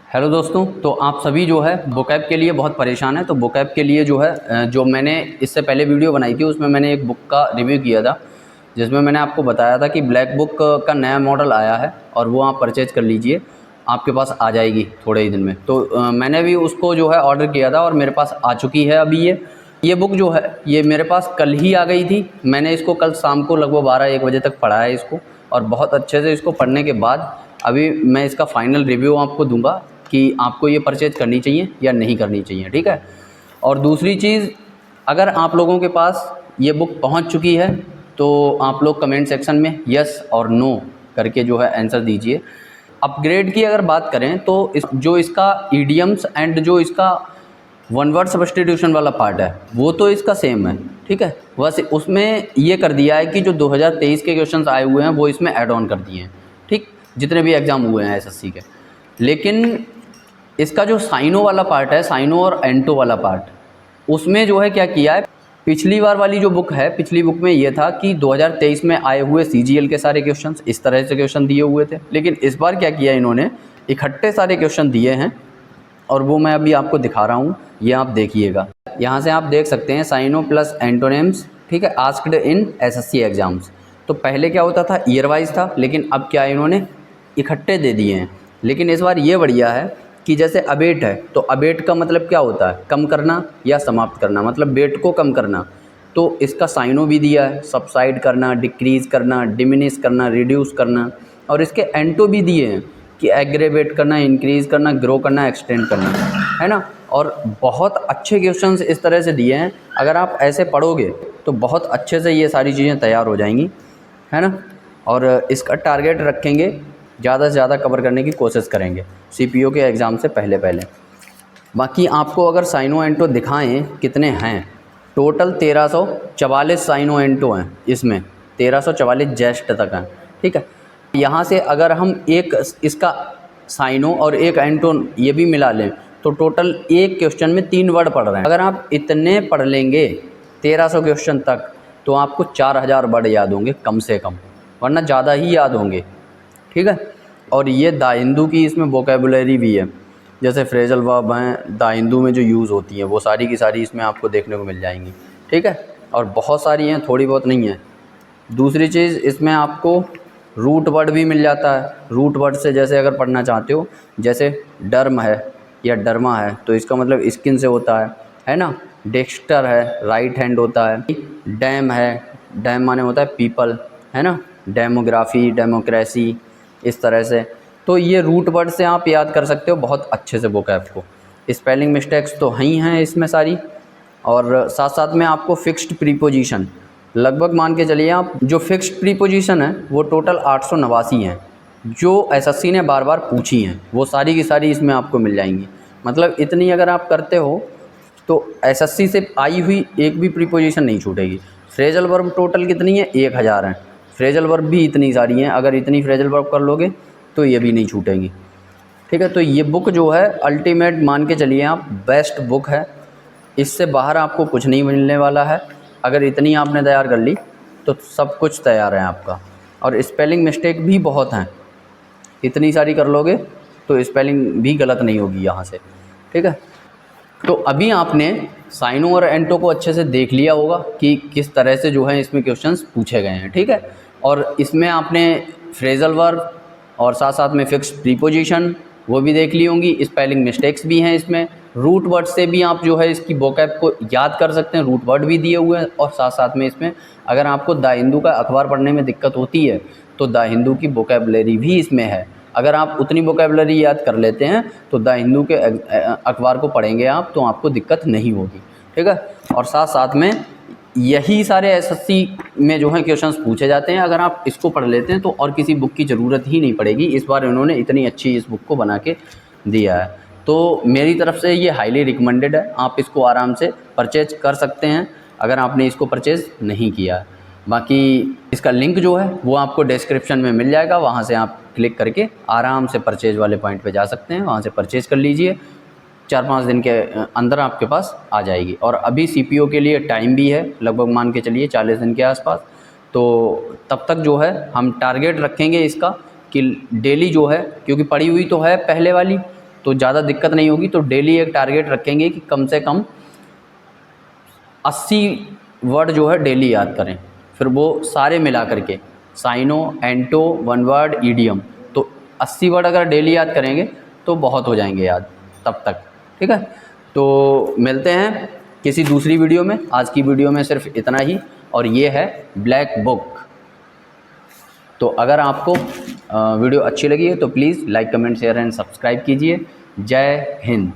Hello दोस्तों, तो आप सभी जो है बुकैप के लिए बहुत परेशान है। तो बुकैप के लिए जो है जो मैंने इससे पहले वीडियो बनाई थी उसमें मैंने एक बुक का रिव्यू किया था, जिसमें मैंने आपको बताया था कि ब्लैक बुक का नया मॉडल आया है और वो आप परचेज़ कर लीजिए, आपके पास आ जाएगी थोड़े ही दिन में। तो मैंने भी उसको जो है ऑर्डर किया था और मेरे पास आ चुकी है अभी ये बुक जो है ये मेरे पास कल ही आ गई थी। मैंने इसको कल शाम को लगभग 12-1 बजे तक पढ़ा है इसको, और बहुत अच्छे से इसको पढ़ने के बाद अभी मैं इसका फ़ाइनल रिव्यू आपको दूंगा कि आपको ये परचेज़ करनी चाहिए या नहीं करनी चाहिए, ठीक है। और दूसरी चीज़, अगर आप लोगों के पास ये बुक पहुंच चुकी है तो आप लोग कमेंट सेक्शन में यस और नो करके जो है आंसर दीजिए। अपग्रेड की अगर बात करें तो जो इसका ईडियम्स एंड जो इसका वन वर्ड सब्स्टिट्यूशन वाला पार्ट है वो तो इसका सेम है, ठीक है। बस उसमें ये कर दिया है कि जो 2023 के क्वेश्चंस आए हुए हैं वो इसमें ऐड ऑन कर दिए हैं, ठीक, जितने भी एग्ज़ाम हुए हैं एसएससी के। लेकिन इसका जो साइनो वाला पार्ट है, साइनो और एंटो वाला पार्ट, उसमें जो है क्या किया है, पिछली बार वाली जो बुक है, पिछली बुक में ये था कि 2023 में आए हुए सीजीएल के सारे क्वेश्चंस इस तरह से क्वेश्चन दिए हुए थे। लेकिन इस बार क्या किया इन्होंने, इकट्ठे सारे क्वेश्चन दिए हैं और वो मैं अभी आपको दिखा रहा हूँ, ये आप देखिएगा। यहाँ से आप देख सकते हैं साइनो प्लस एंटोनिम्स, ठीक है, आस्क्ड इन एसएससी एग्जाम्स। तो पहले क्या होता था, ईयर वाइज था, लेकिन अब क्या इन्होंने इकट्ठे दे दिए हैं। लेकिन इस बार ये बढ़िया है कि जैसे अबेट है, तो अबेट का मतलब क्या होता है, कम करना या समाप्त करना, मतलब वेट को कम करना। तो इसका साइनो भी दिया है, सबसाइड करना, डिक्रीज़ करना, डिमिनिश करना, रिड्यूस करना। और इसके एंटो भी दिए हैं कि एग्रेवेट करना, इंक्रीज़ करना, ग्रो करना, एक्सटेंड करना, है ना। और बहुत अच्छे क्वेश्चंस इस तरह से दिए हैं, अगर आप ऐसे पढ़ोगे तो बहुत अच्छे से ये सारी चीज़ें तैयार हो जाएंगी, है ना। और इसका टारगेट रखेंगे, ज़्यादा से ज़्यादा कवर करने की कोशिश करेंगे सीपीओ के एग्ज़ाम से पहले। बाकी आपको अगर साइनो एंटो दिखाएं कितने हैं, टोटल 1344 साइनो एंटो हैं इसमें, 1344 जेस्ट तक हैं, ठीक है। यहाँ से अगर हम एक इसका साइनो और एक एंटो ये भी मिला लें तो टोटल एक क्वेश्चन में 3 वर्ड पढ़ रहे हैं। अगर आप इतने पढ़ लेंगे 1300 क्वेश्चन तक तो आपको 4000 वर्ड याद होंगे कम से कम, वरना ज़्यादा ही याद होंगे, ठीक है। और ये द हिंदू की इसमें वोकेबुलरी भी है, जैसे फ्रेजल वर्ब हैं द हिंदू में जो यूज़ होती हैं वो सारी की सारी इसमें आपको देखने को मिल जाएंगी, ठीक है। और बहुत सारी हैं, थोड़ी बहुत नहीं है। दूसरी चीज़, इसमें आपको रूट वर्ड भी मिल जाता है। रूट वर्ड से जैसे अगर पढ़ना चाहते हो, जैसे डर्म है या डर्मा है तो इसका मतलब स्किन से होता है ना। डेक्स्टर है, राइट हैंड होता है। डैम है, डैम माने होता है पीपल, है ना। डेमोग्राफी, डेमोक्रेसी, इस तरह से। तो ये रूट वर्ड से आप याद कर सकते हो बहुत अच्छे से वोकैब को। स्पेलिंग मिस्टेक्स तो ही हैं इसमें सारी, और साथ साथ में आपको फिक्स्ड प्रीपोजिशन, लगभग मान के चलिए आप, जो फिक्स्ड प्रीपोजिशन है वो टोटल 889 हैं, जो एसएससी ने बार बार पूछी हैं, वो सारी की सारी इसमें आपको मिल जाएंगी। मतलब इतनी अगर आप करते हो तो एसएससी से आई हुई एक भी प्रीपोजिशन नहीं छूटेगी। फ्रेजल वर्ब टोटल कितनी है, 1000 हैं। फ्रेजल वर्ब भी इतनी सारी हैं, अगर इतनी फ्रेजल वर्ब कर लोगे तो ये भी नहीं छूटेंगी, ठीक है। तो ये बुक जो है अल्टीमेट मान के चलिए आप, बेस्ट बुक है। इससे बाहर आपको कुछ नहीं मिलने वाला है। अगर इतनी आपने तैयार कर ली तो सब कुछ तैयार है आपका। और स्पेलिंग मिस्टेक भी बहुत हैं, इतनी सारी कर लोगे तो स्पेलिंग भी गलत नहीं होगी यहाँ से, ठीक है। तो अभी आपने साइनो और एंटो को अच्छे से देख लिया होगा कि किस तरह से जो है इसमें क्वेश्चंस पूछे गए हैं, ठीक है। और इसमें आपने फ्रेजल वर्ब और साथ साथ में फिक्स्ड प्रीपोजिशन वो भी देख ली होंगी। स्पेलिंग मिस्टेक्स भी हैं इसमें। रूट वर्ड से भी आप जो है इसकी वोकैब को याद कर सकते हैं, रूट वर्ड भी दिए हुए हैं। और साथ साथ में इसमें अगर आपको द हिंदू का अखबार पढ़ने में दिक्कत होती है तो द हिंदू की वोकैबुलरी भी इसमें है। अगर आप उतनी वोकैबुलरी याद कर लेते हैं तो द हिंदू के अखबार को पढ़ेंगे आप तो आपको दिक्कत नहीं होगी, ठीक है। और साथ साथ में यही सारे एसएससी में जो है क्वेश्चंस पूछे जाते हैं। अगर आप इसको पढ़ लेते हैं तो और किसी बुक की ज़रूरत ही नहीं पड़ेगी। इस बार इन्होंने इतनी अच्छी इस बुक को बना के दिया है, तो मेरी तरफ से ये हाईली रिकमेंडेड है। आप इसको आराम से परचेज कर सकते हैं अगर आपने इसको परचेज़ नहीं किया है। बाकी इसका लिंक जो है वो आपको डिस्क्रिप्शन में मिल जाएगा, वहाँ से आप क्लिक करके आराम से परचेज़ वाले पॉइंट पे जा सकते हैं, वहाँ से परचेज़ कर लीजिए। 4-5 दिन के अंदर आपके पास आ जाएगी। और अभी सीपीओ के लिए टाइम भी है, लगभग मान के चलिए 40 दिन के आसपास। तो तब तक जो है हम टारगेट रखेंगे इसका कि डेली जो है, क्योंकि पड़ी हुई तो है पहले वाली, तो ज़्यादा दिक्कत नहीं होगी। तो डेली एक टारगेट रखेंगे कि कम से कम 80 वर्ड जो है डेली याद करें। फिर वो सारे मिला करके साइनो, एंटो, वन वर्ड, ईडियम, तो 80 वर्ड अगर डेली याद करेंगे तो बहुत हो जाएंगे याद तब तक। ठीक है, तो मिलते हैं किसी दूसरी वीडियो में। आज की वीडियो में सिर्फ इतना ही, और ये है ब्लैक बुक। तो अगर आपको वीडियो अच्छी लगी है तो please like, comment, share and subscribe कीजिए। जय हिंद।